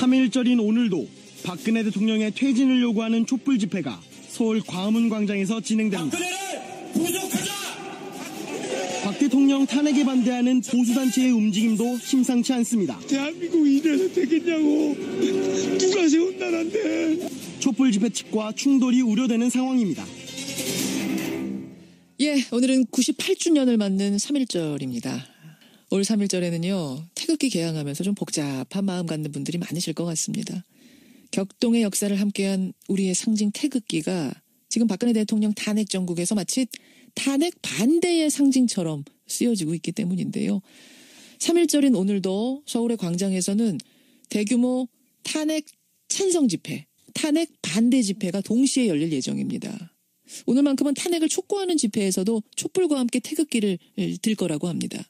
3일절인 오늘도 박근혜 대통령의 퇴진을 요구하는 촛불 집회가 서울 광화문 광장에서 진행됩니다. 박근혜를 구속하자! 박 대통령 탄핵에 반대하는 보수단체의 움직임도 심상치 않습니다. 대한민국이 이래서 되겠냐고. 누가 세운 나라인데. 촛불 집회 측과 충돌이 우려되는 상황입니다. 예, 오늘은 98주년을 맞는 3.1절입니다. 올 3.1절에는요, 태극기 개항하면서 좀 복잡한 마음 갖는 분들이 많으실 것 같습니다. 격동의 역사를 함께한 우리의 상징 태극기가 지금 박근혜 대통령 탄핵 정국에서 마치 탄핵 반대의 상징처럼 쓰여지고 있기 때문인데요. 3.1절인 오늘도 서울의 광장에서는 대규모 탄핵 찬성 집회, 탄핵 반대 집회가 동시에 열릴 예정입니다. 오늘만큼은 탄핵을 촉구하는 집회에서도 촛불과 함께 태극기를 들 거라고 합니다.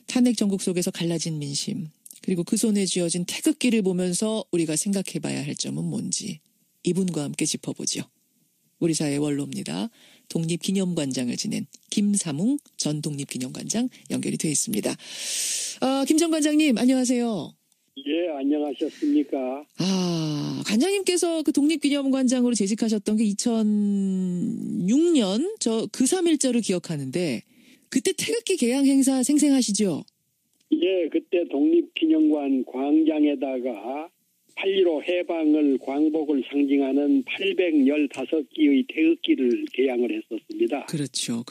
탄핵 정국 속에서 갈라진 민심, 그리고 그 손에 쥐어진 태극기를 보면서 우리가 생각해봐야 할 점은 뭔지 이분과 함께 짚어보죠. 우리 사회의 원로입니다. 독립기념관장을 지낸 김삼웅 전 독립기념관장 연결이 되어 있습니다. 김 전 관장님 안녕하세요. 예, 안녕하셨습니까? 관장님께서 그 독립기념관장으로 재직하셨던 게 2006년 그 3.1절을 기억하는데 그때 태극기 개항 행사 생생하시죠? 예, 그때 독립기념관 광장에다가 8.15 해방을 광복을 상징하는 815기의 태극기를 개양을 했었습니다. 그렇죠.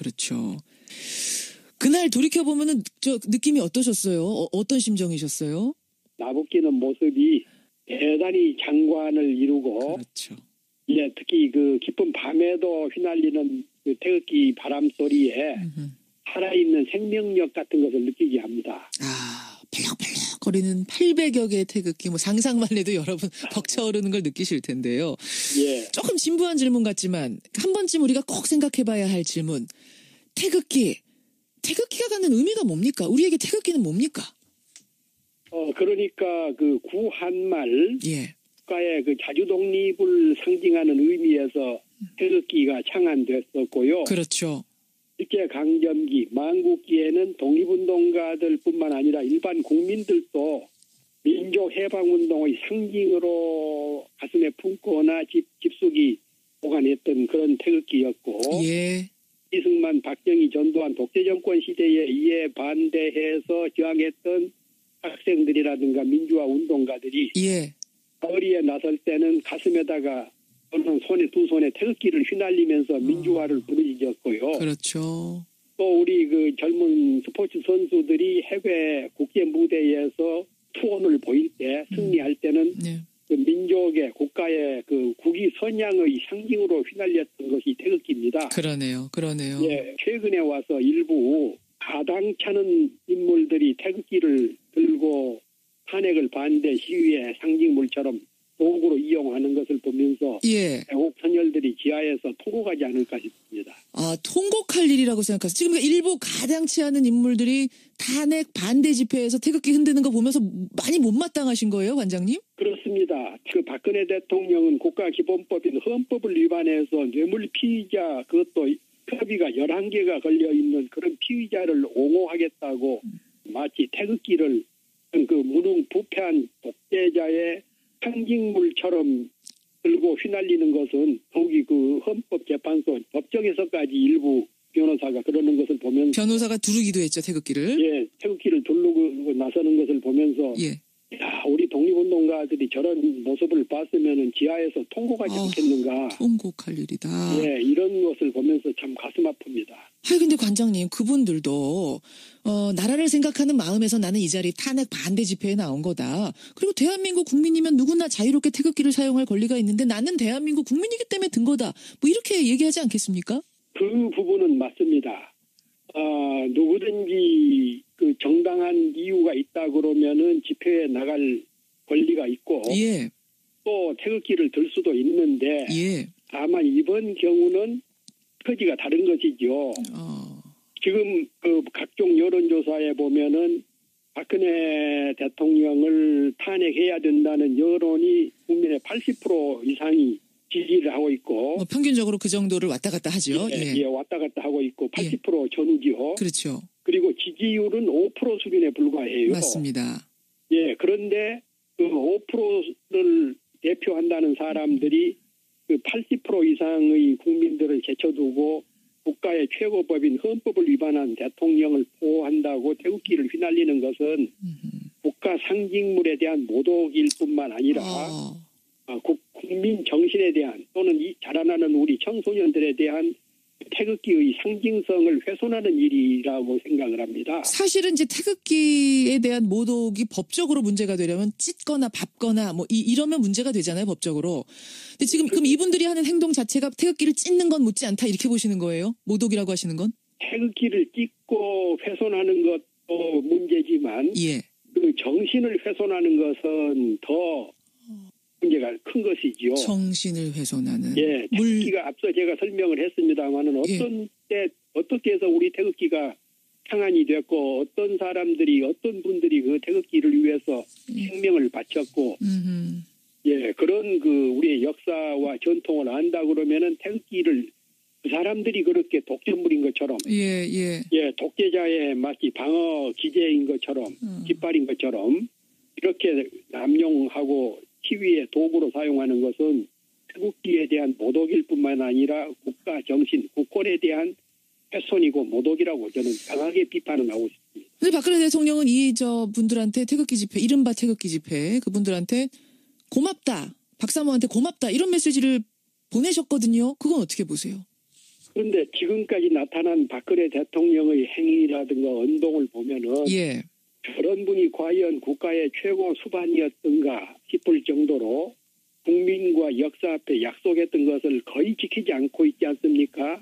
그날 돌이켜보면은 느낌이 어떠셨어요? 어떤 심정이셨어요? 나부끼는 모습이 대단히 장관을 이루고, 그렇죠. 예, 특히 그 깊은 밤에도 휘날리는 그 태극기 바람 소리에 살아있는 생명력 같은 것을 느끼게 합니다. 펄럭펄럭 거리는 800여 개의 태극기, 상상만 해도 여러분 벅차오르는 걸 느끼실 텐데요. 예. 조금 진부한 질문 같지만 한 번쯤 우리가 꼭 생각해봐야 할 질문. 태극기가 갖는 의미가 뭡니까? 우리에게 태극기는 뭡니까? 그러니까 그 구한말 예. 국가의 그 자주 독립을 상징하는 의미에서 태극기가 창안됐었고요. 그렇죠. 일제강점기, 만국기에는 독립운동가들뿐만 아니라 일반 국민들도 민족해방운동의 상징으로 가슴에 품거나 깊숙이 보관했던 그런 태극기였고, 예. 이승만, 박정희 전두환 독재정권 시대에 이에 반대해서 저항했던 학생들이라든가 민주화 운동가들이 예. 거리에 나설 때는 가슴에다가 또는 두 손에 태극기를 휘날리면서 민주화를 부르짖었고요. 그렇죠. 또 우리 그 젊은 스포츠 선수들이 해외 국제 무대에서 투혼을 보일 때, 승리할 때는 네. 그 민족의 국가의 그 국위 선양의 상징으로 휘날렸던 것이 태극기입니다. 그러네요. 예, 최근에 와서 일부 가당찮은 인물들이 태극기를 들고 탄핵을 반대 시위의 상징물처럼 도구로 이용하는 것을 보면서 예. 애국 선열들이 지하에서 통곡하지 않을까 싶습니다. 통곡할 일이라고 생각하세요? 지금 일부 가당치 않은 인물들이 탄핵 반대 집회에서 태극기 흔드는 거 보면서 많이 못마땅하신 거예요, 관장님? 그렇습니다. 그 박근혜 대통령은 국가기본법인 헌법을 위반해서 뇌물 피의자, 그것도 협의가 11개가 걸려있는 그런 피의자를 옹호하겠다고 마치 태극기를 그 무능부패한 독재자의 상징물처럼 들고 휘날리는 것은 더욱이 그 헌법재판소 법정에서까지 일부 변호사가 그러는 것을 보면서, 변호사가 두르기도 했죠, 태극기를. 예, 태극기를 두르고 나서는 것을 보면서 예. 야, 우리 독립운동가들이 저런 모습을 봤으면은 지하에서 통곡하지 않겠는가. 통곡할 일이다. 예, 이런 것을 보면서 참 가슴 아픕니다. 근데 관장님, 그분들도 나라를 생각하는 마음에서 나는 이 자리 탄핵 반대 집회에 나온 거다. 그리고 대한민국 국민이면 누구나 자유롭게 태극기를 사용할 권리가 있는데 나는 대한민국 국민이기 때문에 든 거다. 이렇게 얘기하지 않겠습니까? 그 부분은 맞습니다. 누구든지 그 정당한 이유가 있다 그러면은 집회에 나갈 권리가 있고, 예. 또 태극기를 들 수도 있는데, 예. 다만 이번 경우는 처지가 다른 것이죠. 지금 그 각종 여론조사에 보면은 박근혜 대통령을 탄핵해야 된다는 여론이 국민의 80% 이상이 지지를 하고 있고, 평균적으로 그 정도를 왔다 갔다 하죠. 예, 왔다 갔다 하고 있고 80% 전후지요. 그렇죠. 그리고 지지율은 5% 수준에 불과해요. 맞습니다. 예, 그런데 그 5%를 대표한다는 사람들이 그 80% 이상의 국민들을 제쳐두고 국가의 최고법인 헌법을 위반한 대통령을 보호한다고 태극기를 휘날리는 것은 국가 상징물에 대한 모독일 뿐만 아니라 국민 정신에 대한 또는 이 자라나는 우리 청소년들에 대한 태극기의 상징성을 훼손하는 일이라고 생각을 합니다. 사실은 이제 태극기에 대한 모독이 법적으로 문제가 되려면 찢거나 밟거나 뭐 이러면 문제가 되잖아요, 법적으로. 근데 지금 그럼 이분들이 하는 행동 자체가 태극기를 찢는 건 묻지 않다 이렇게 보시는 거예요? 모독이라고 하시는 건? 태극기를 찢고 훼손하는 것도 문제지만 예. 그 정신을 훼손하는 것은 더 문제가 큰 것이지요. 정신을 훼손하는. 예, 태극기가 앞서 제가 설명을 했습니다만은 어떤 때 어떻게 해서 우리 태극기가 창안이 됐고 어떤 사람들이 어떤 분들이 그 태극기를 위해서 생명을 바쳤고 예, 그런 그 우리의 역사와 전통을 안다 그러면은 태극기를 그 사람들이 그렇게 독점물인 것처럼 예, 독재자의 마치 방어 기제인 것처럼 깃발인 것처럼 이렇게 남용하고 시위의 도구로 사용하는 것은 태극기에 대한 모독일 뿐만 아니라 국가 정신, 국권에 대한 훼손이고 모독이라고 저는 강하게 비판을 하고 있습니다. 근데 박근혜 대통령은 분들한테 태극기 집회, 이른바 태극기 집회, 그분들한테 고맙다, 박사모한테 고맙다 이런 메시지를 보내셨거든요. 그건 어떻게 보세요? 그런데 지금까지 나타난 박근혜 대통령의 행위라든가 언동을 보면은 저런 분이 과연 국가의 최고 수반이었던가 싶을 정도로 국민과 역사 앞에 약속했던 것을 거의 지키지 않고 있지 않습니까?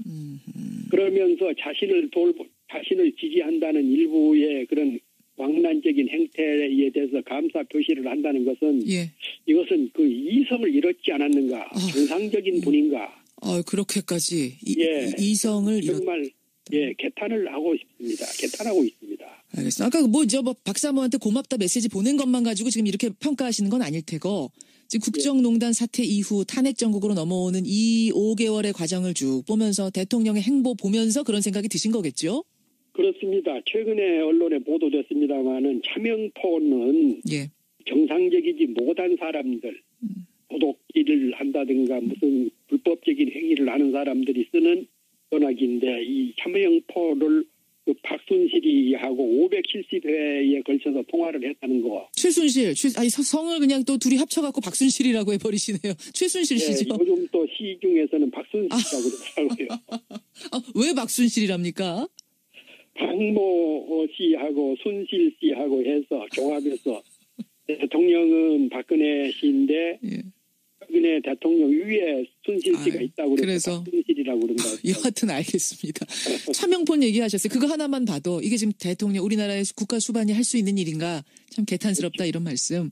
그러면서 자신을 지지한다는 일부의 그런 광란적인 행태에 대해서 감사 표시를 한다는 것은 이것은 그 이성을 잃었지 않았는가? 정상적인 분인가? 그렇게까지 이성을 정말 개탄을 하고 싶습니다. 개탄하고 있습니다. 알겠습니다. 아까 박사모한테 고맙다 메시지 보낸 것만 가지고 지금 이렇게 평가하시는 건 아닐 테고 지금 국정농단 사태 이후 탄핵 정국으로 넘어오는 이 5개월의 과정을 쭉 보면서 대통령의 행보 보면서 그런 생각이 드신 거겠죠? 그렇습니다. 최근에 언론에 보도됐습니다마는 차명포는 정상적이지 못한 사람들, 도둑질을 한다든가 무슨 불법적인 행위를 하는 사람들이 쓰는 전화기인데 이 차명포를 그 박순실이 하고 570회에 걸쳐서 통화를 했다는 거. 최순실, 성을 그냥 또 둘이 합쳐갖고 박순실이라고 해버리시네요. 최순실 씨죠. 요즘 또 시 중에서는 박순실이라고 그러더라고요. 왜 박순실이랍니까? 박모 씨하고 순실 씨하고 해서 종합해서 대통령은 박근혜 씨인데 박근혜 대통령 위에 순실 씨가 있다고 그래서 순실이라고 그런다고. 여하튼 알겠습니다. 차명폰 얘기하셨어요. 그거 하나만 봐도 이게 지금 대통령 우리나라의 국가 수반이 할 수 있는 일인가 참 개탄스럽다 이런 말씀.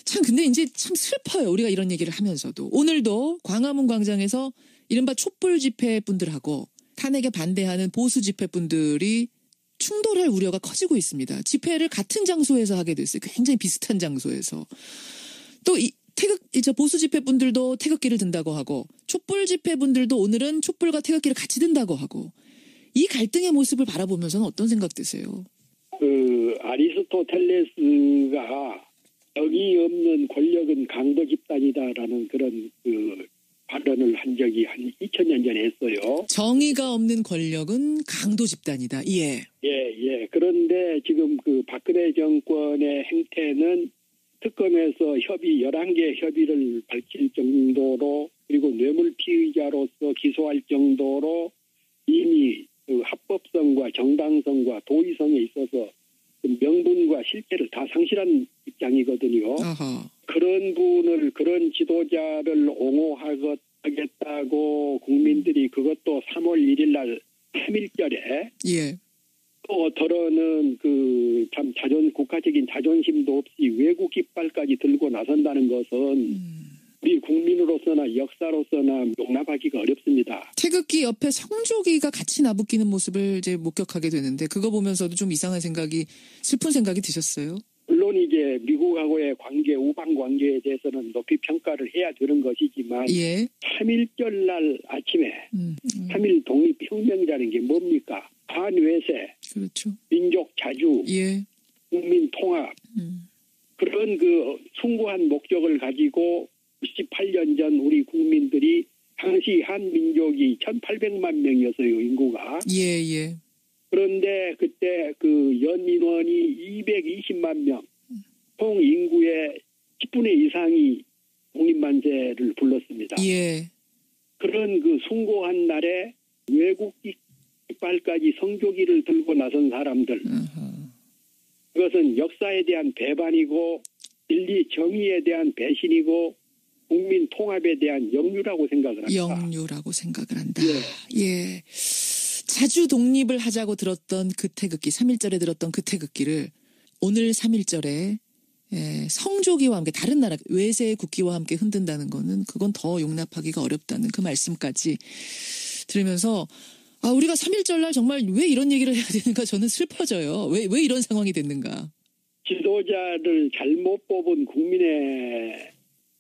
참 근데 이제 참 슬퍼요. 우리가 이런 얘기를 하면서도 오늘도 광화문 광장에서 이른바 촛불 집회 분들하고 탄핵에 반대하는 보수 집회 분들이 충돌할 우려가 커지고 있습니다. 집회를 같은 장소에서 하게 됐어요. 굉장히 비슷한 장소에서. 또 보수 집회 분들도 태극기를 든다고 하고 촛불 집회 분들도 오늘은 촛불과 태극기를 같이 든다고 하고 이 갈등의 모습을 바라보면서는 어떤 생각 드세요? 아리스토텔레스가 정의 없는 권력은 강도 집단이다라는 그런 발언을 한 적이 한 2000년 전에 했어요. 정의가 없는 권력은 강도 집단이다. 예. 그런데 지금 박근혜 정권의 행태는 특검에서 11개 협의를 밝힐 정도로 그리고 뇌물 피의자로서 기소할 정도로 이미 합법성과 정당성과 도의성에 있어서 명분과 실체를 다 상실한 입장이거든요. 그런 지도자를 옹호하겠다고 국민들이 그것도 3월 1일 날 3.1절에 또 더러는 참 국가적인 자존심도 없이 외국 깃발까지 들고 나선다는 것은 우리 국민으로서나 역사로서나 용납하기가 어렵습니다. 태극기 옆에 성조기가 같이 나부끼는 모습을 이제 목격하게 되는데 그거 보면서도 좀 이상한 생각이 슬픈 생각이 드셨어요? 물론 이제 미국하고의 관계, 우방 관계에 대해서는 높이 평가를 해야 되는 것이지만 3.1절 날 아침에 3.1 독립혁명이라는 게 뭡니까? 반외세, 그렇죠. 민족 자주, 국민 통합, 그런 그 숭고한 목적을 가지고 98년 전 우리 국민들이 당시 한민족이 1,800만 명이었어요, 인구가. 예, 예. 그런데 그때 그 연민원이 220만 명, 총 인구의 10분의 이상이 독립만세를 불렀습니다. 예. 그런 그 숭고한 날에 외국 깃발까지 성조기를 들고 나선 사람들, 그것은 역사에 대한 배반이고 진리 정의에 대한 배신이고 국민 통합에 대한 역류라고 생각을 합니다. 영유라고 생각을 한다. 예. 예. 자주 독립을 하자고 들었던 그 태극기, 3.1절에 들었던 그 태극기를 오늘 3.1절에 성조기와 함께 다른 나라 외세의 국기와 함께 흔든다는 거는 그건 더 용납하기가 어렵다는 그 말씀까지 들으면서 우리가 3.1절 날 정말 왜 이런 얘기를 해야 되는가 저는 슬퍼져요. 왜 이런 상황이 됐는가. 지도자를 잘못 뽑은 국민의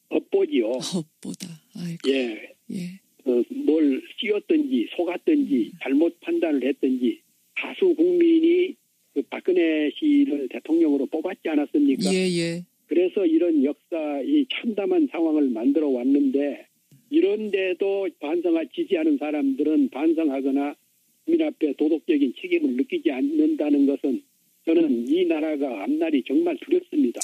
업보지요. 업보다. 아이고. 예. 예. 뭘 씌웠든지 속았든지 잘못 판단을 했든지 다수 국민이 그 박근혜 씨를 대통령으로 뽑았지 않았습니까? 예, 예. 그래서 이런 이 참담한 상황을 만들어 왔는데 이런데도 지지하는 사람들은 반성하거나 국민 앞에 도덕적인 책임을 느끼지 않는다는 것은 저는 이 나라가 앞날이 정말 두렵습니다.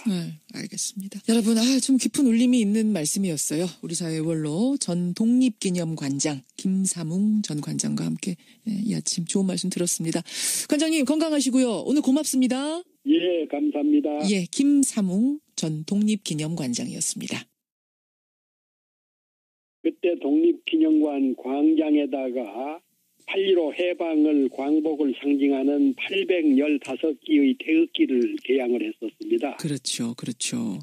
알겠습니다. 여러분, 좀 깊은 울림이 있는 말씀이었어요. 우리 사회의 원로 전 독립기념관장 김삼웅 전 관장과 함께 이 아침 좋은 말씀 들었습니다. 관장님 건강하시고요. 오늘 고맙습니다. 예, 감사합니다. 예, 김삼웅 전 독립기념관장이었습니다. 그때 독립기념관 광장에다가 8.15 해방을 광복을 상징하는 815기의 태극기를 개양을 했었습니다. 그렇죠. 그렇죠.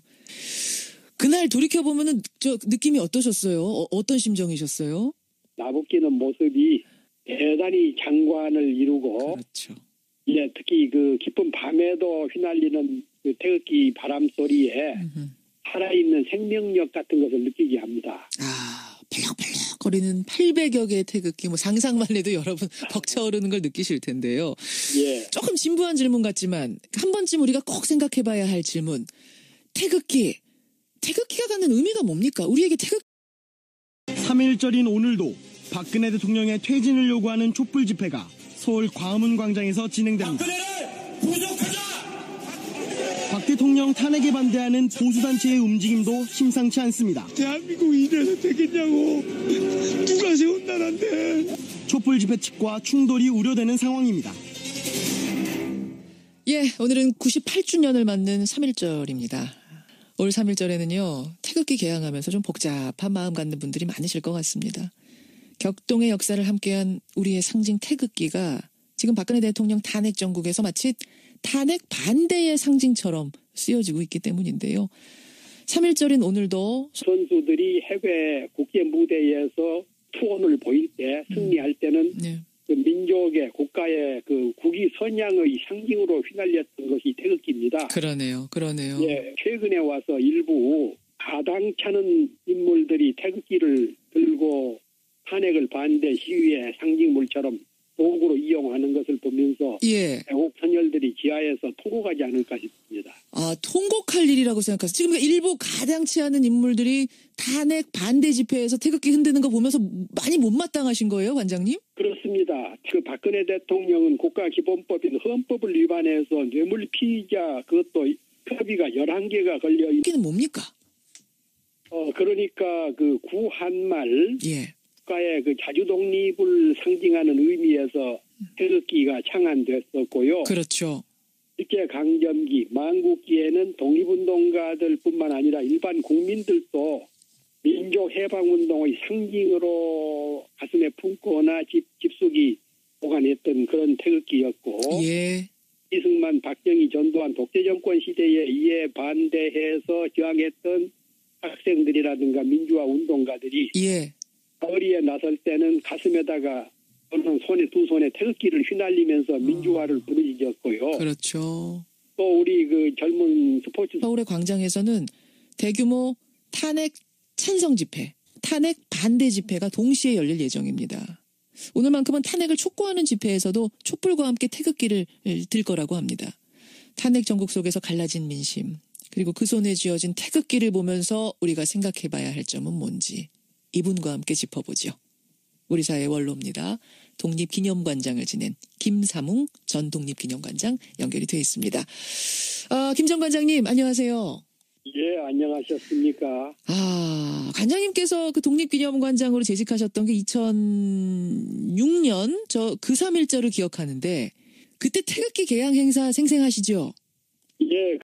그날 돌이켜보면은 느낌이 어떠셨어요? 어떤 심정이셨어요? 나부끼는 모습이 대단히 장관을 이루고 그렇죠. 예, 특히 그 깊은 밤에도 휘날리는 그 태극기 바람 소리에 살아있는 생명력 같은 것을 느끼게 합니다. 거리는 800여 개의 태극기, 상상만 해도 여러분 벅차오르는 걸 느끼실 텐데요. 예. 조금 진부한 질문 같지만 한 번쯤 우리가 꼭 생각해봐야 할 질문. 태극기가 갖는 의미가 뭡니까? 우리에게 3.1절인 오늘도 박근혜 대통령의 퇴진을 요구하는 촛불 집회가 서울 광화문 광장에서 진행됩니다. 박근혜를 구속하자! 박 대통령 탄핵에 반대하는 보수단체의 움직임도 심상치 않습니다. 대한민국이 이래서 되겠냐고. 누가 세운 나라인데. 촛불 집회 측과 충돌이 우려되는 상황입니다. 예, 오늘은 98주년을 맞는 3.1절입니다. 올 3.1절에는요, 태극기 개양하면서 좀 복잡한 마음 갖는 분들이 많으실 것 같습니다. 격동의 역사를 함께한 우리의 상징 태극기가 지금 박근혜 대통령 탄핵 정국에서 마치 탄핵 반대의 상징처럼 쓰여지고 있기 때문인데요. 3.1절인 오늘도 선수들이 해외 국제 무대에서 투혼을 보일 때 승리할 때는 네. 그 민족의 국가의 그 국위 선양의 상징으로 휘날렸던 것이 태극기입니다. 그러네요. 예, 최근에 와서 일부 가당찮은 인물들이 태극기를 들고 탄핵을 반대 시위의 상징물처럼 도구로 이용하는 것을 보면서 예. 애국 선열들이 지하에서 통곡하지 않을까 싶습니다. 통곡할 일이라고 생각하세요. 지금 일부 가당치 않은 인물들이 탄핵 반대 집회에서 태극기 흔드는 거 보면서 많이 못마땅하신 거예요, 관장님? 그렇습니다. 그 박근혜 대통령은 국가기본법인 헌법을 위반해서 뇌물 피의자 그것도 협의가 11개가 걸려 있는. 태극기는 뭡니까? 그러니까 그 구한말 예. 국가의 그 자주 독립을 상징하는 의미에서 태극기가 창안됐었고요. 그렇죠. 일제 강점기, 만국기에는 독립운동가들뿐만 아니라 일반 국민들도 민족 해방운동의 상징으로 가슴에 품거나 깊숙이 보관했던 그런 태극기였고, 예. 이승만, 박정희 전두환 독재 정권 시대에 이에 반대해서 저항했던 학생들이라든가 민주화 운동가들이 예. 거리에 나설 때는 가슴에다가 또는 두 손에 태극기를 휘날리면서 민주화를 부르짖었고요. 그렇죠. 또 우리 그 젊은 스포츠 서울의 광장에서는 대규모 탄핵 찬성 집회, 탄핵 반대 집회가 동시에 열릴 예정입니다. 오늘만큼은 탄핵을 촉구하는 집회에서도 촛불과 함께 태극기를 들 거라고 합니다. 탄핵 전국 속에서 갈라진 민심, 그리고 그 손에 쥐어진 태극기를 보면서 우리가 생각해봐야 할 점은 뭔지 이분과 함께 짚어보죠. 우리 사회의 원로입니다. 독립기념관장을 지낸 김삼웅 전 독립기념관장 연결이 되어 있습니다. 김 전 관장님 안녕하세요. 예, 안녕하셨습니까? 관장님께서 그 독립기념관장으로 재직하셨던 게 2006년 그 3.1절을 기억하는데 그때 태극기 개양 행사 생생하시죠? 예,